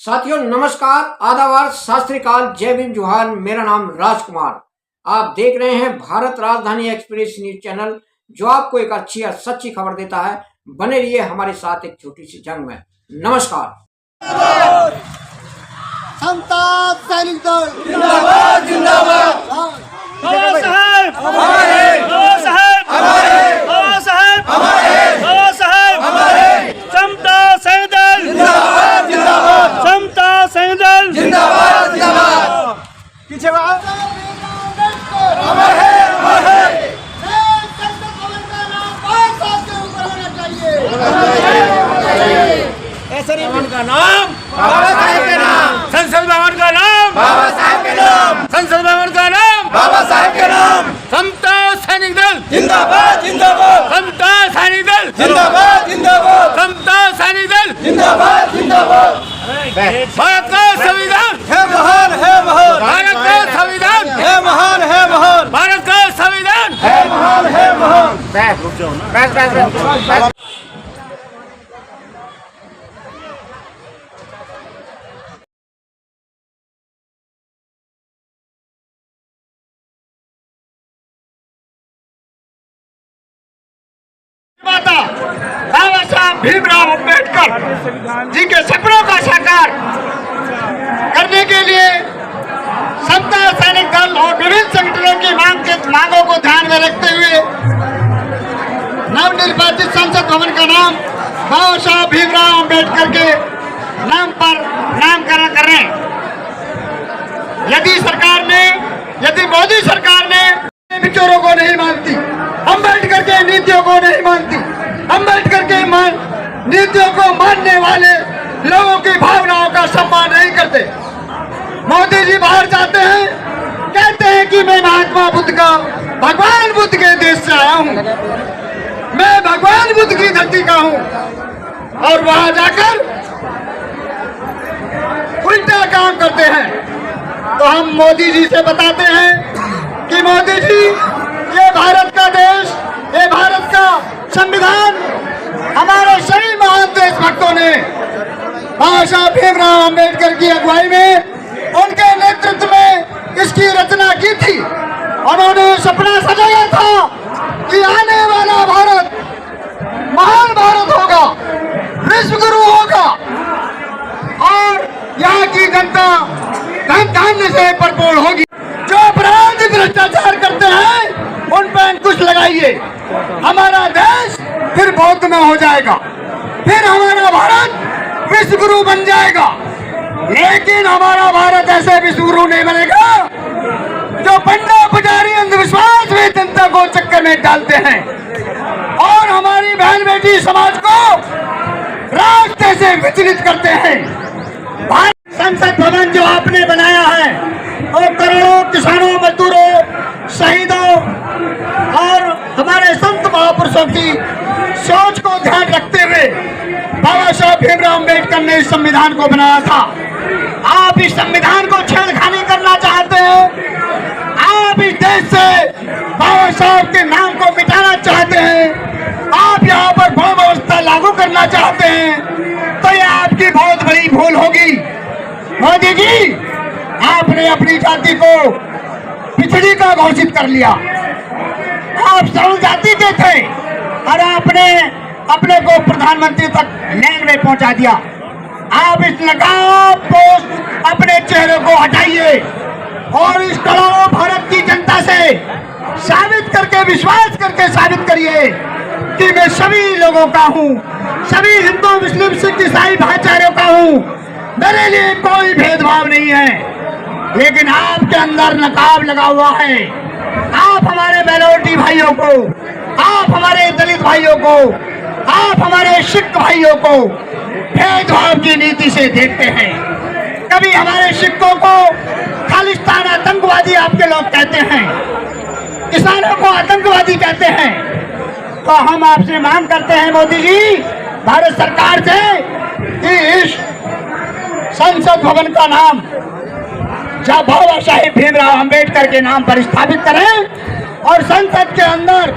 साथियों नमस्कार, आदाब, सत श्री अकाल, जय भीम, जोहार। मेरा नाम राजकुमार। आप देख रहे हैं भारत राजधानी एक्सप्रेस न्यूज चैनल, जो आपको एक अच्छी और सच्ची खबर देता है। बने रहिए हमारे साथ एक छोटी सी जंग में। नमस्कार। समता सैनिक दल जिंदाबाद जिंदाबाद। बाबा साहेब हमारे, बाबा साहेब हमारे, बाबा साहेब हमारे, बाबा साहेब हमारे। समता सैनिक दल जिंदाबाद जिंदाबाद। समता सैनिक दल जिंदाबाद जिंदाबाद। पीछे अमर है अमर है। संसद भवन का नाम 5 साल के ऊपर होना चाहिए। ऐसा भवन का नाम बाबा साहेब के नाम। संसद भवन का नाम बाबा साहेब के नाम। संसद भवन का नाम बाबा साहेब के नाम। समता सैनिक दल जिंदाबाद जिंदाबाद। समता सैनिक दल जिंदाबाद जिंदाबाद। समता सैनिक दल जिंदाबाद जिंदाबाद। भारत का संविधान है महान है महान। भारत का संविधान है महान है महान। भारत का संविधान है महान है महान। माता बाबा साहब भीमराव अम्बेडकर जी के सपनों का साकार करने के लिए समता सैनिक दल और विभिन्न संगठनों की मांगों को ध्यान में रखते हुए नवनिर्वाचित संसद भवन का नाम बाबा साहब भीमराव अम्बेडकर के नाम पर नामकरण कर रहे हैं। यदि मोदी सरकार ने विचारों को नहीं मानती, अम्बेडकर के नीतियों को नहीं मानती, अम्बेडकर के नीतियों को मानने वाले लोगों की भावनाओं का सम्मान नहीं करते। मोदी जी बाहर जाते हैं, कहते हैं कि मैं महात्मा बुद्ध का, भगवान बुद्ध के देश से आया हूं, मैं भगवान बुद्ध की धरती का हूं, और वहां जाकर उल्टा काम करते हैं। तो हम मोदी जी से बताते हैं कि मोदी जी, ये भारत का देश, ये भारत का संविधान हमारे सभी महान देशभक्तों ने बाबा साहब भीमराव अम्बेडकर की अगुवाई में, उनके नेतृत्व में इसकी रचना की थी। उन्होंने सपना सजाया था कि आने वाला भारत महान भारत होगा, विश्व गुरु होगा, और यहाँ की जनता धन धान्य से भरपूर होगी। जो अपराध भ्रष्टाचार करते हैं उन पर अंकुश लगाइए, हमारा देश फिर बौद्ध में हो जाएगा, फिर हमारा भारत विश्व गुरु बन जाएगा। लेकिन हमारा भारत ऐसे विश्व गुरु नहीं बनेगा जो पंडा पुजारी अंधविश्वास में जनता को चक्कर में डालते हैं और हमारी बहन बेटी समाज को रास्ते से विचलित करते हैं। भारत संसद भवन जो आपने बनाया है, और करोड़ों किसानों, मजदूरों, शहीदों और हमारे संत महापुरुषों की सोच को ध्यान रखते हुए बाबा साहब भीमराव अम्बेडकर ने इस संविधान को बनाया था। आप इस संविधान को छेड़खानी करना चाहते हैं, आप इस देश से बाबा साहब के नाम को मिटाना चाहते हैं, आप यहाँ पर भ्रम व्यवस्था लागू करना चाहते हैं, तो ये आपकी बहुत बड़ी भूल होगी। मोदी जी, आपने अपनी जाति को पिछड़ी का घोषित कर लिया, आप सर्व जाति के थे और आपने अपने को प्रधानमंत्री तक लैंड में पहुंचा दिया। आप इस नकाब पोस्ट अपने चेहरे को हटाइए और इस करोड़ों भारत की जनता से साबित करके, विश्वास करके साबित करिए कि मैं सभी लोगों का हूँ, सभी हिंदू, मुस्लिम, सिख, ईसाई भाईचारों का हूँ, मेरे लिए कोई भेदभाव नहीं है। लेकिन आपके अंदर नकाब लगा हुआ है। आप हमारे माइनॉरिटी भाइयों को, आप हमारे दलित भाइयों को, आप हमारे सिख भाइयों को भेदभाव की नीति से देखते हैं। कभी हमारे सिखों को खालिस्तान आतंकवादी आपके लोग कहते हैं, किसानों को आतंकवादी कहते हैं। तो हम आपसे मांग करते हैं मोदी जी, भारत सरकार से, कि इस संसद भवन का नाम जब बाबा साहेब भीमराव अम्बेडकर के नाम पर स्थापित करें और संसद के अंदर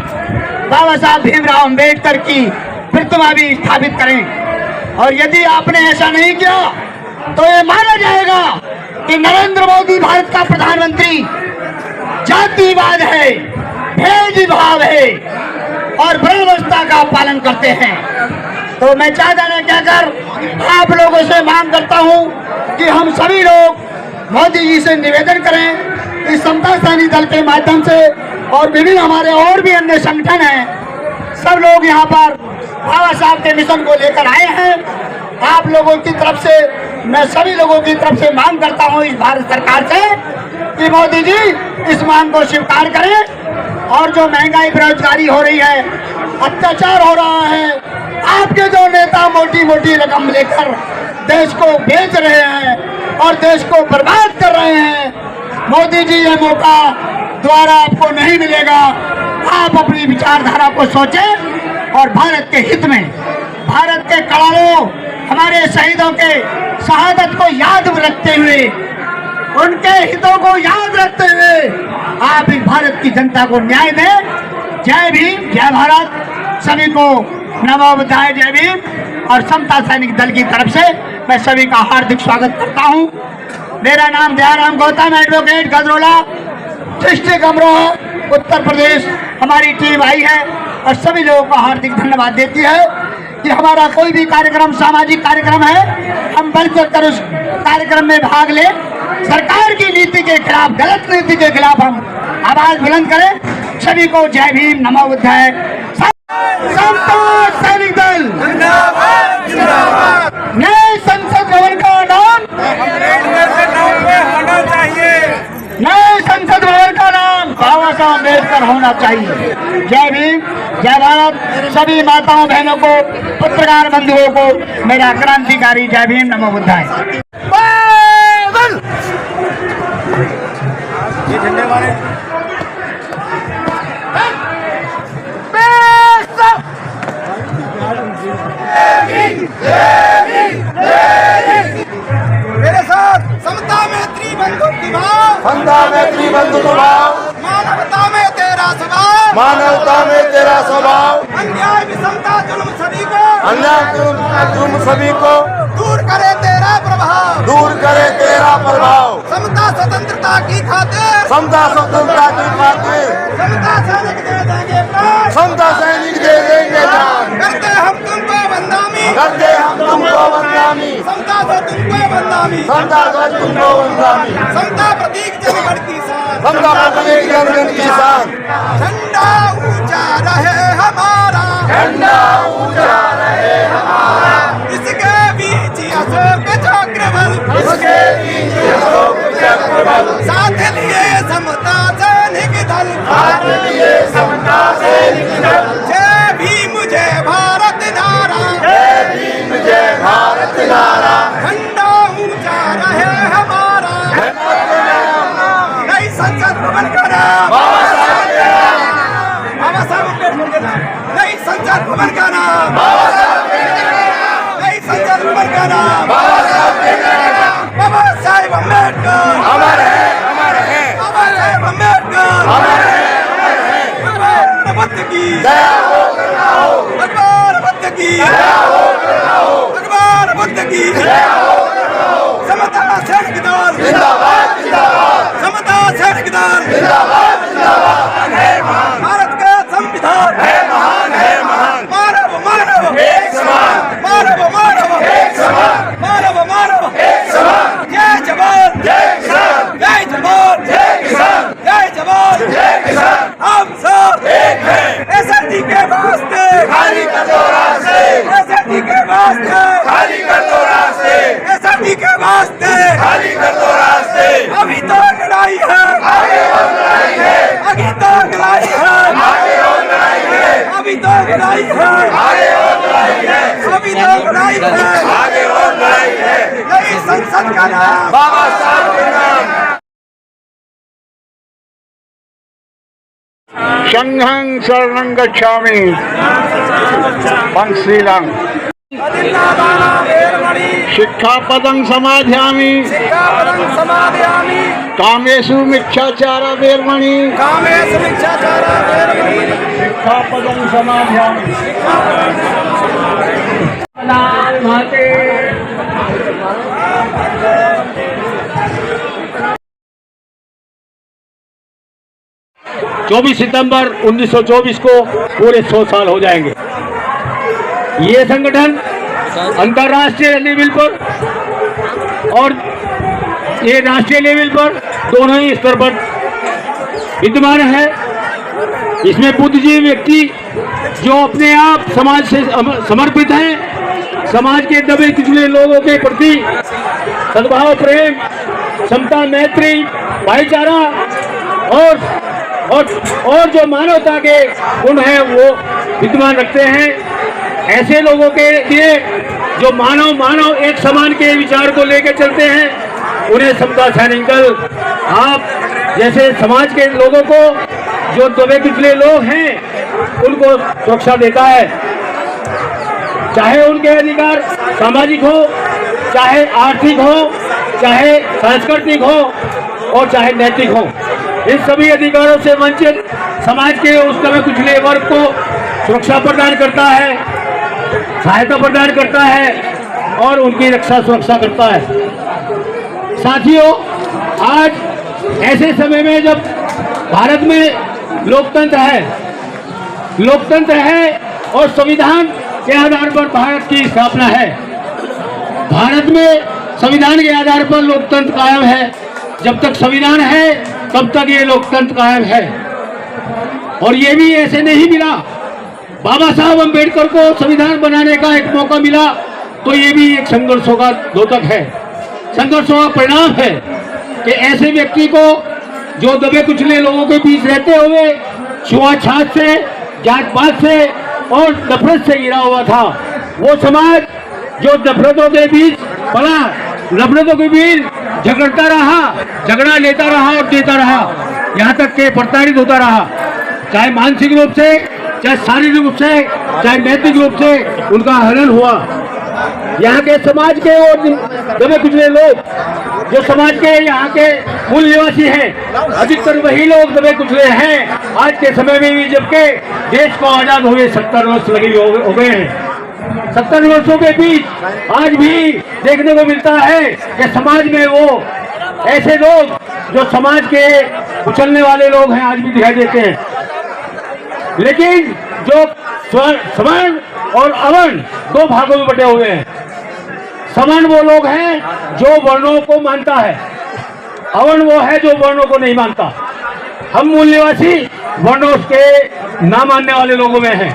बाबा साहब भीमराव अम्बेडकर की प्रतिमा भी स्थापित करें। और यदि आपने ऐसा नहीं किया तो ये माना जाएगा कि नरेंद्र मोदी भारत का प्रधानमंत्री जातिवाद है, भेदभाव है और व्यवस्था का पालन करते हैं। तो मैं चाहता न कहकर आप लोगों से मांग करता हूं कि हम सभी लोग मोदी जी से निवेदन करें कि समता सैनिक दल के माध्यम से और विभिन्न हमारे और भी अन्य संगठन हैं, सब लोग यहाँ पर बाबा साहब के मिशन को लेकर आए हैं। आप लोगों की तरफ से, मैं सभी लोगों की तरफ से मांग करता हूँ इस भारत सरकार से कि मोदी जी इस मांग को स्वीकार करें और जो महंगाई बेरोजगारी हो रही है, अत्याचार हो रहा है, आपके जो नेता मोटी मोटी रकम लेकर देश को बेच रहे हैं और देश को बर्बाद कर रहे हैं, मोदी जी ये मौका द्वारा आपको नहीं मिलेगा। आप अपनी विचारधारा को सोचें और भारत के हित में, भारत के कड़ालों, हमारे शहीदों के शहादत को याद रखते हुए, उनके हितों को याद रखते हुए आप इस भारत की जनता को न्याय दें। जय भीम, जय भारत। सभी को नमो बुद्धाय, जय भीम। और समता सैनिक दल की तरफ से मैं सभी का हार्दिक स्वागत करता हूं। मेरा नाम दयाराम गौतम, एडवोकेट, गजरोला, डिस्ट्रिक्ट अमरोहा, उत्तर प्रदेश। हमारी टीम आई है और सभी लोगों को हार्दिक धन्यवाद देती है कि हमारा कोई भी कार्यक्रम, सामाजिक कार्यक्रम है, हम बढ़ चढ़कर उस कार्यक्रम में भाग लें। सरकार की नीति के खिलाफ, गलत नीति के खिलाफ हम आवाज बुलंद करें। सभी को जय भीम, नमो बुद्धाय। समता सैनिक दल नए संसद भवन का नाम, नए संसद भवन का नाम बाबा साहब अम्बेडकर होना चाहिए। जय भीम, जय भारत। सभी माताओं बहनों को, पत्रकार बंधुओं को मेरा क्रांतिकारी जय भीम, नमो बुद्धाय। ये झंडे वाले मेरे साथ समता मैत्री बंधुत्व भाव, समता मैत्री बंधुत्व भाव, मानवता में तेरा स्वभाव, मानवता में तेरा स्वभाव, अन्याय विषमता जुल्म सभी को, अन्याय जुल्म सभी को दूर करे तेरा प्रभाव, दूर करे तेरा प्रभाव। समता स्वतंत्रता की खातिर, समता स्वतंत्रता की खातिर समता सैनिक दे देंगे प्राण, समता सैनिक दे देंगे जान। करते हम तुमको बदनामी, करते हम तुमको बदनामी, समता से तुमको बदनामी, समता से तुमको बदनामी, समता प्रतीक जनगण की शान, समता प्रतीक जनगण की शान। झंडा ऊंचा रहे हमारा, झंडा ऊंचा रहे हमारा, इसके बीच अशोक चक्रबल, इसके बीच अशोक चक्रबल, साथ लिए समता सैनिक दल, साथ लिए समता सैनिक दल। जय भीम, जय भारत नारा, जय भीम, जय भारत नारा, झंडा ऊंचा रहे हमारा, नई संसद भवन का नाम, बाबा साहब अम्बेडकर का नाम, नई संसद भवन का नाम, नई संसद भवन का नाम, बाबा साहेब अम्बेडकर अमर है, अमर है, बाबा साहेब अम्बेडकर अमर है। भगवान बुद्ध की, दया हो करुणा हो, भगवान बुद्ध की, दया हो करुणा हो, भगवान बुद्ध की, दया हो करुणा हो। समता सैनिक दल, जिंदाबाद, जिंदाबाद, समता सैनिक दल, जिंदाबाद, जिंदाबाद। है महान, भारत का संविधान है महान, है महान, मानव मानव एक समान, मानव मानव एक समान, मानव मानव एक समान। जय जवान, जय किसान, जय जवान, जय किसान, जय जवान, जय किसान। हम सब एक है, एसएसटी के वास्ते, खाली कर दो रास्ते, एसएसटी के वास्ते, खाली कर दो रास्ते, एसएसटी के वास्ते। खाली कर दो रास्ते। अभी तो लड़ाई है, आगे और लड़ाई है, अभी तो लड़ाई है, आगे और लड़ाई है, अभी तो लड़ाई है, आगे और लड़ाई है, अभी तो लड़ाई है। आगे और लड़ाई है। नई संसद का नाम, बाबा साहब के नाम। संघं शरणं गच्छामि, पंचशीलं शिक्षापदं समाधियामि, समादयामि, कामेषु मिच्छाचारा वेर्मणि, कामेषु मिच्छाचारा वेर्मणि, शिक्षापदं समाधियामि। लाल माते 24 सितंबर 1924 को पूरे 100 साल हो जाएंगे। ये संगठन अंतर्राष्ट्रीय लेवल पर और ये राष्ट्रीय लेवल पर दोनों ही स्तर पर विद्यमान है। इसमें बुद्धिजीवी व्यक्ति जो अपने आप समाज से समर्पित हैं, समाज के दबे कुचले लोगों के प्रति सद्भाव, प्रेम, समता, मैत्री, भाईचारा और जो मानवता के गुण हैं वो विद्यमान रखते हैं। ऐसे लोगों के लिए जो मानव एक समान के विचार को लेकर चलते हैं, उन्हें समता सैनिक दल आप जैसे समाज के लोगों को, जो दबे कुचले लोग हैं, उनको सुरक्षा देता है। चाहे उनके अधिकार सामाजिक हो, चाहे आर्थिक हो, चाहे सांस्कृतिक हो और चाहे नैतिक हो, इन सभी अधिकारों से वंचित समाज के उस दबे कुचले वर्ग को सुरक्षा प्रदान करता है, सहायता प्रदान करता है और उनकी रक्षा सुरक्षा करता है। साथियों, आज ऐसे समय में जब भारत में लोकतंत्र है और संविधान के आधार पर भारत की स्थापना है। भारत में संविधान के आधार पर लोकतंत्र कायम है। जब तक संविधान है तब तक ये लोकतंत्र कायम है। और ये भी ऐसे नहीं मिला, बाबा साहब अम्बेडकर को संविधान बनाने का एक मौका मिला, तो ये भी एक संघर्षों का द्योतक है, संघर्षों का परिणाम है कि ऐसे व्यक्ति को जो दबे कुचले लोगों के बीच रहते हुए छुआछात से, जात पात से और नफरत से घिरा हुआ था, वो समाज जो नफरतों के बीच पला, नफरतों के बीच झगड़ता रहा, झगड़ा लेता रहा और देता रहा, यहाँ तक के प्रताड़ित होता रहा, चाहे मानसिक रूप से, चाहे शारीरिक रूप से, चाहे नैतिक रूप से उनका हनन हुआ। यहाँ के समाज के और दबे कुचले लोग जो समाज के यहाँ के मूल निवासी हैं, अधिकतर वही लोग दबे कुचले हैं आज के समय में भी, जबकि देश को आजाद हुए 70 वर्ष लगे हो गए हैं। 70 वर्षों के बीच आज भी देखने को मिलता है कि समाज में वो ऐसे लोग जो समाज के कुचलने वाले लोग हैं आज भी दिखाई देते हैं। लेकिन जो सवर्ण और अवर्ण दो भागों में बटे हुए हैं। सवर्ण वो लोग हैं जो वर्णों को मानता है, अवर्ण वो है जो वर्णों को नहीं मानता। हम मूल निवासी वर्णों के ना मानने वाले लोगों में हैं।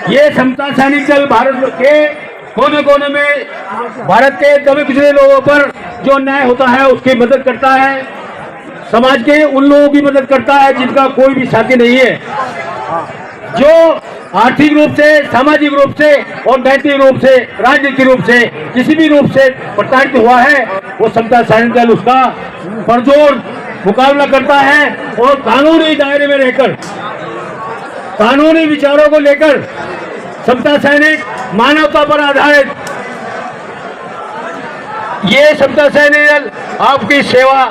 ये समता सैनिक दल भारत के कोने कोने में भारत के दबे कुचले लोगों पर जो अन्याय होता है उसकी मदद करता है, समाज के उन लोगों की मदद करता है जिनका कोई भी साथी नहीं है, जो आर्थिक रूप से, सामाजिक रूप से और नैतिक रूप से, राजनीतिक रूप से, किसी भी रूप से प्रताड़ित हुआ है, वो समता सैनिक दल उसका पुरजोर मुकाबला करता है और कानूनी दायरे में रहकर, कानूनी विचारों को लेकर समता सैनिक मानवता पर आधारित ये समता सैनिक दल आपकी सेवा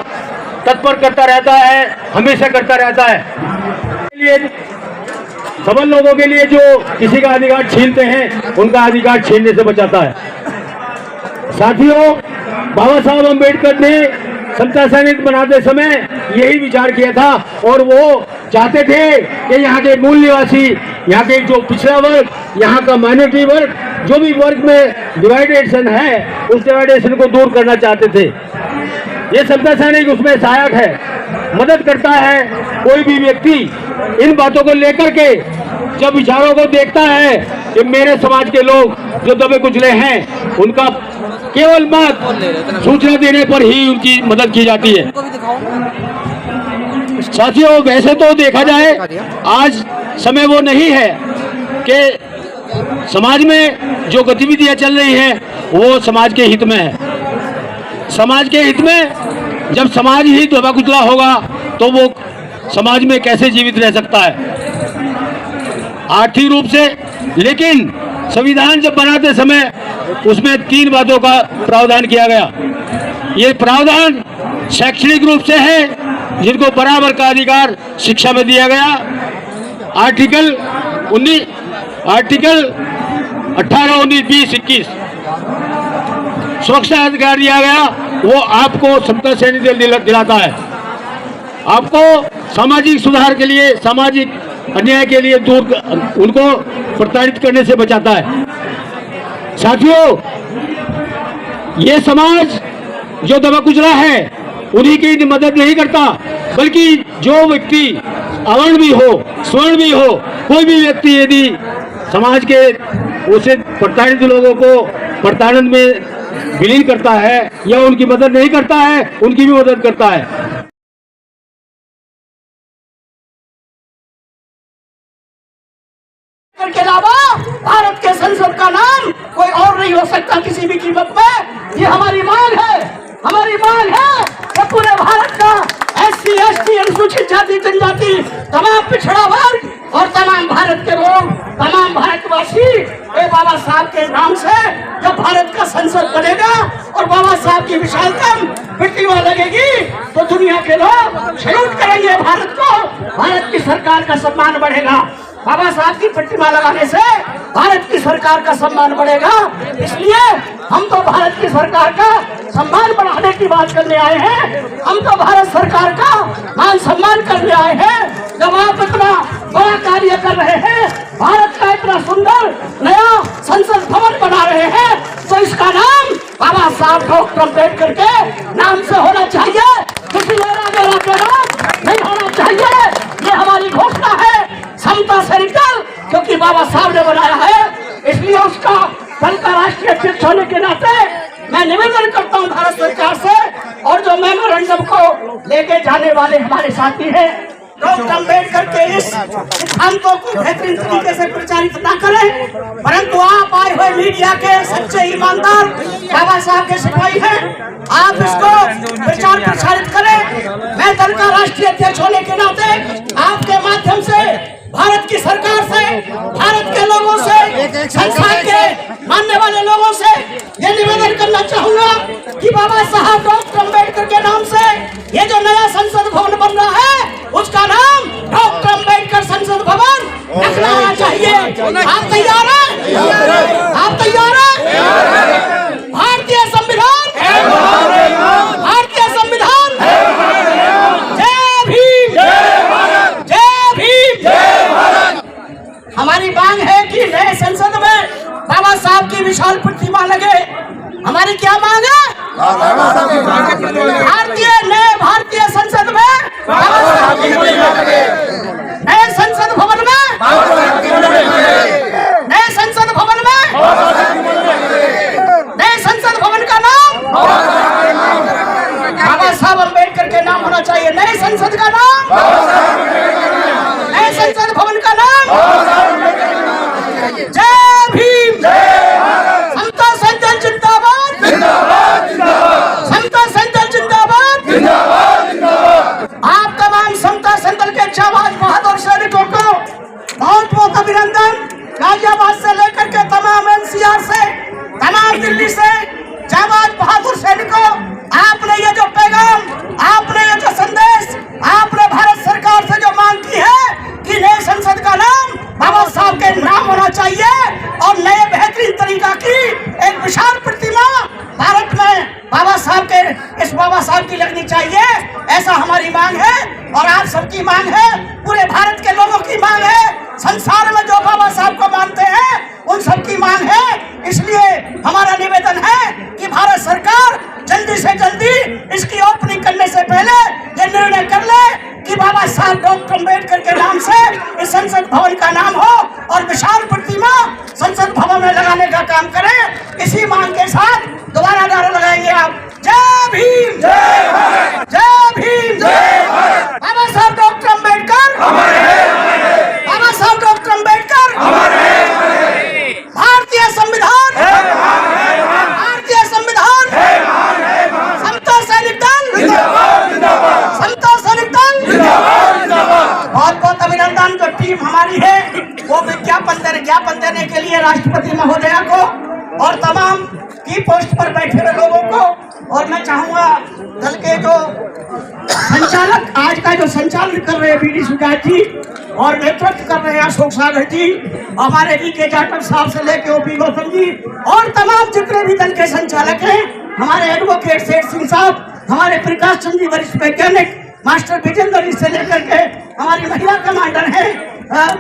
तत्पर करता रहता है, हमेशा करता रहता है। सबल लोगों के लिए जो किसी का अधिकार छीनते हैं उनका अधिकार छीनने से बचाता है। साथियों, बाबा साहब अम्बेडकर ने समता सैनिक बनाते समय यही विचार किया था और वो चाहते थे कि यहाँ के मूल निवासी, यहाँ के जो पिछड़ा वर्ग, यहाँ का माइनॉरिटी वर्ग, जो भी वर्ग में डिवाइडेशन है उस डिवाइडेशन को दूर करना चाहते थे। ये समता सैनिक उसमें सहायक है, मदद करता है। कोई भी व्यक्ति इन बातों को लेकर के जब विचारों को देखता है कि मेरे समाज के लोग जो दबे कुचले हैं उनका केवल बात सूचना देने पर ही उनकी मदद की जाती है। साथियों, वैसे तो देखा जाए आज समय वो नहीं है कि समाज में जो गतिविधियां चल रही हैं वो समाज के हित में है। समाज के हित में जब समाज ही दबा कुचला होगा तो वो समाज में कैसे जीवित रह सकता है आर्थिक रूप से। लेकिन संविधान जब बनाते समय उसमें 3 बातों का प्रावधान किया गया। ये प्रावधान शैक्षणिक रूप से है, जिनको बराबर का अधिकार शिक्षा में दिया गया। आर्टिकल 18, 19, 20, 21 सुरक्षा अधिकार दिया गया, वो आपको समता सैनिक दल दिलाता है। आपको सामाजिक सुधार के लिए, सामाजिक अन्याय के लिए उनको प्रताड़ित करने से बचाता है। साथियों, ये समाज जो दबा कुचला है उन्हीं की मदद नहीं करता, बल्कि जो व्यक्ति अवर्ण भी हो, स्वर्ण भी हो, कोई भी व्यक्ति यदि समाज के उसे प्रताड़ित लोगों को प्रताड़न में विलीन करता है या उनकी मदद नहीं करता है, उनकी भी मदद करता है। के अलावा भारत के संसद का नाम कोई और नहीं हो सकता किसी भी कीमत में। ये हमारी मांग है, हमारी मांग है कि पूरे भारत का SC, ST, अनुसूचित जाति जनजाति, तमाम पिछड़ा वर्ग और तमाम भारत के लोग, तमाम भारतवासी बाबा साहब के नाम से जब भारत का संसद बनेगा और बाबा साहब की विशालतम प्रतिमा लगेगी तो दुनिया के लोग सैल्यूट करेंगे भारत को, भारत की सरकार का सम्मान बढ़ेगा। बाबा साहब की प्रतिमा लगाने से भारत की सरकार का सम्मान बढ़ेगा। इसलिए हम तो भारत की सरकार का सम्मान बढ़ाने की बात करने आए हैं, हम तो भारत सरकार का मान सम्मान करने आए हैं। जब आप इतना बड़ा कार्य कर रहे हैं, भारत का इतना सुंदर नया संसद भवन बना रहे हैं, तो इसका नाम बाबा साहब डॉक्टर अम्बेडकर के नाम से होना चाहिए, किसी और आगे के नाम नहीं होना चाहिए। ये हमारी घोषणा है, समता से निकल, क्योंकि बाबा साहब ने बनाया है। इसलिए उसका दल का राष्ट्रीय अध्यक्ष होने के नाते मैं निवेदन करता हूं भारत सरकार से, और जो मेमोरेंडम को लेके जाने वाले हमारे साथी हैं, डॉक्टर अम्बेडकर के इस सिद्धांतों को बेहतरीन तरीके से प्रचारित न करें, परंतु आप आए हुए मीडिया के सच्चे ईमानदार बाबा साहब के सिपाही हैं, आप इसको प्रचार प्रसारित करें। मैं दल का राष्ट्रीय अध्यक्ष होने के नाते आपके माध्यम से भारत की सरकार से, भारत के लोगों से, संसार के मानने वाले लोगों से ये निवेदन करना चाहूंगा कि बाबा साहब डॉक्टर अम्बेडकर के नाम से ये जो नया संसद भवन बन रहा है उसका नाम डॉक्टर अम्बेडकर संसद भवन रखना होना चाहिए। आप तैयार हैं? आप तैयार हैं? भारतीय संविधान, भारतीय संविधान, जय भीम, जय भीम। हमारी मांग है कि नए संसद में बाबा साहब की विशाल प्रतिमा लगे। हमारी क्या मांग है? भारतीय संसद में बाबा साहब की प्रतिमा लगे। नए संसद भवन में, नए संसद भवन में, नए संसद भवन का नाम बाबा साहब अम्बेडकर के नाम होना चाहिए। नए संसद का नाम, नए संसद भवन का नाम जय भीम। समता संतन जिंदाबाद, समता संतन जिंदाबाद। आप तमाम समता संतन के जाबाज बहादुर सैनिकों को बहुत बहुत अभिनंदन। गाजियाबाद से लेकर के तमाम NCR से, तमाम दिल्ली से जाबाज बहादुर सैनिकों, आपने ये जो पैगाम, आपने ये जो संदेश, आपने भारत सरकार से जो मांग की है कि नए संसद का नाम बाबा साहब के नाम होना चाहिए और नए बेहतरीन तरीका की एक विशाल प्रतिमा भारत में बाबा साहब के, इस बाबा साहब की लगनी चाहिए, ऐसा हमारी मांग है और आप सबकी मांग है, पूरे भारत के लोगों की मांग है, संसार में जो बाबा साहब को मानते हैं उन सबकी मांग है। इसलिए हमारा निवेदन है कि भारत सरकार जल्दी से जल्दी इसकी ओपनिंग करने से पहले ये निर्णय कर ले कि बाबा साहब डॉक्टर अम्बेडकर के नाम से इस संसद भवन का नाम हो और विशाल प्रतिमा संसद भवन में लगाने का काम करें। इसी मांग के साथ दोबारा नारा लगाएंगे आप, जय भीम, जय भारत, जय भीम, जय भारत। बाबा साहब डॉक्टर अम्बेडकर, बाबा साहब डॉक्टर अम्बेडकर, भारतीय संविधान, भारतीय संविधान, समता सैनिक दल, समता सैनिक दल। बहुत बहुत अभिनंदन। जो टीम हमारी है वो ज्ञापन देने के लिए राष्ट्रपति महोदया को और तमाम की पोस्ट पर बैठे हुए लोगों को, और मैं चाहूंगा दल के जो संचालक, आज का जो संचालन कर रहे हैं BD सुजात जी और नेतृत्व कर रहे हैं अशोक सागर जी, हमारे VK जाटव साहब से लेके OP गौतम जी और तमाम जितने भी दल के संचालक हैं, हमारे एडवोकेट सेठ सिंह साहब, हमारे प्रकाश चंद जी वरिष्ठ वैज्ञानिक, मास्टर विजेंद्र जी से लेकर के हमारी महिला कमांडर हैं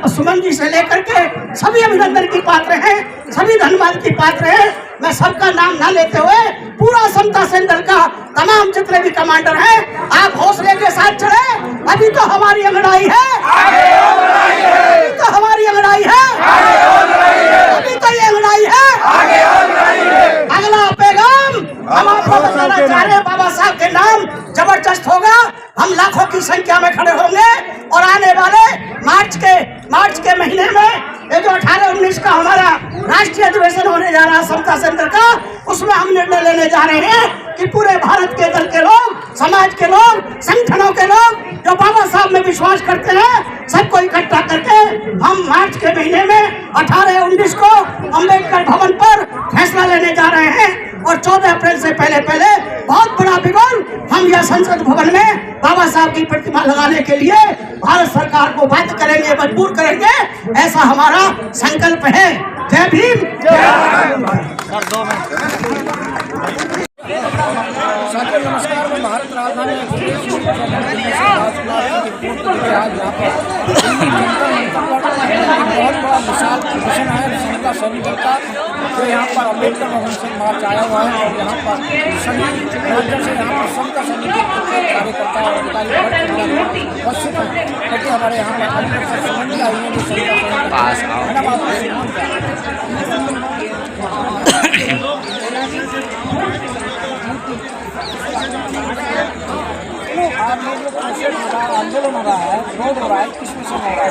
सुमन जी से लेकर के सभी अभिनंदन की पात्र हैं, सभी धन्यवाद की पात्र हैं। मैं सबका नाम ना लेते हुए पूरा समता सेना दल का तमाम जितने भी कमांडर हैं, आप हौसले के साथ चढ़े। अभी तो हमारी अंगड़ाई है, अभी तो हमारी अंगड़ाई है, अभी तो ये अंगड़ाई है। अगला पैगाम हम आपको बताना चाह रहे हैं, बाबा साहब के नाम जबरदस्त होगा। हम लाखों की संख्या में खड़े होंगे और आने वाले मार्च के महीने में ये जो 18-19 का हमारा राष्ट्रीय अधिवेशन होने जा रहा है समता सेना का, उसमें हम निर्णय लेने जा रहे हैं कि पूरे भारत के दल के लोग, समाज के लोग, संगठनों के लोग जो बाबा साहब में विश्वास करते हैं, सबको इकट्ठा करके हम मार्च के महीने में 18-19 को अम्बेडकर भवन पर फैसला लेने जा रहे हैं। और 14 अप्रैल से पहले बहुत बड़ा बिगुल हम यह संसद भवन में बाबा साहब की प्रतिमा लगाने के लिए भारत सरकार को बाध्य करेंगे, मजबूर करेंगे, ऐसा हमारा संकल्प है। जय भीम। साथियों नमस्कार, मैं भारत राजधानी एक्सप्रेस बहुत बड़ा विशाल प्रदर्शन है समता सेना दल का, जो यहाँ पर अम्बेडकर भवन से मार्च आया हुआ है और यहाँ पर सभी राज्यों से यहाँ पर समता सेना दल के कार्यकर्ता और अधिकारी उपस्थित हैं, क्योंकि हमारे यहाँ पर अम्बेडकर संबंधी आई है जो आप लोगों को आंदोलन हो रहा है, विरोध हो रहा है, किस विषय में हो रहा है?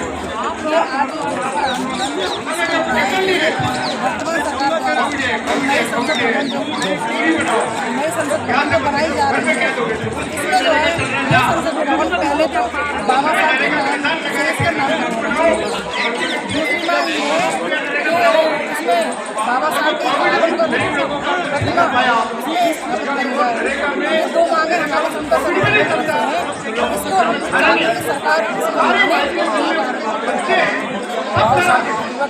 बनाई जा रही है, इसमें जो है संसद भवन पहले तो बाबा साहब के नाम से इसका नाम दूसरी बात ये है कि इसमें बाबा साहब के दो मांगे हमारे समता सेना दल करते हैं, इसको सरकार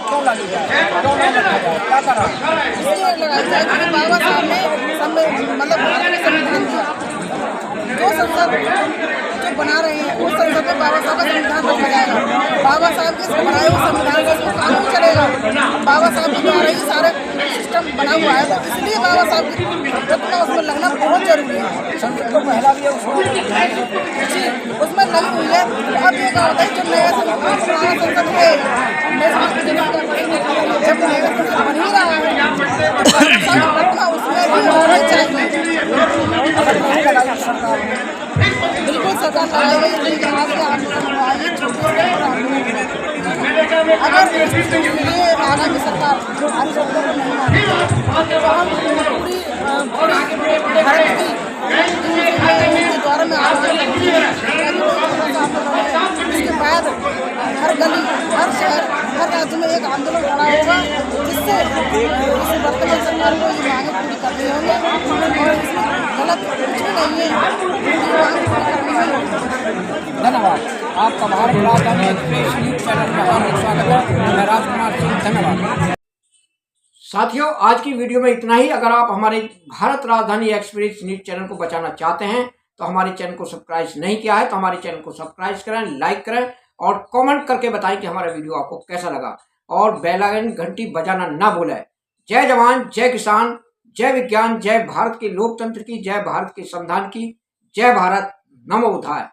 क्यों लगी जाए, क्यों नहीं रखा जाए, क्या करा इसलिए लगाई जाए कि बाबा साहब ने मतलब भारत में संविधान दिया, जो संसद जो बना रहे हैं उस संसद में बाबा साहब का संविधान रखा जाएगा। बाबा साहब के बनाए हुए संविधान का कानून चलेगा, बाबा साहब के द्वारा ही सारे सिस्टम बना हुआ है, तो इसलिए बाबा साहब की प्रतिमा उसमें लगना बहुत जरूरी है। संसद को पहला भी उसमें लगी हुई है। तो अब ये क्या होता है, जब नया संसद है, जब नया संसद बन ही रहा है प्रतिमा उसमें भी होना चाहिए। बिल्कुल सरकार लगाई गई, अगर ये आगामी सरकार तो हम पूरी भारत की द्वारा में इसके बाद हर गली, हर शहर, हर राज्य में एक आंदोलन खड़ा होगा, जिससे इस वर्तमान सरकार को ये मांगे पूरी करनी होंगी और इसमें गलत कुछ भी नहीं है। धन्यवाद। आपका भारत राजधानी एक्सप्रेस न्यूज चैनल में हार्दिक स्वागत है। मैं राजकुमार सिंह, धन्यवाद। साथियों, आज की वीडियो में इतना ही। अगर आप हमारे भारत राजधानी एक्सप्रेस न्यूज चैनल को बचाना चाहते हैं तो हमारे चैनल को सब्सक्राइब नहीं किया है तो हमारे चैनल को सब्सक्राइब करें, लाइक करें और कमेंट करके बताएं कि हमारा वीडियो आपको कैसा लगा और बेल आइकन घंटी बजाना ना भूलें। जय जवान, जय किसान, जय विज्ञान, जय भारत के लोकतंत्र की, जय भारत के संविधान की, जय भारत, नमो बुद्धाय।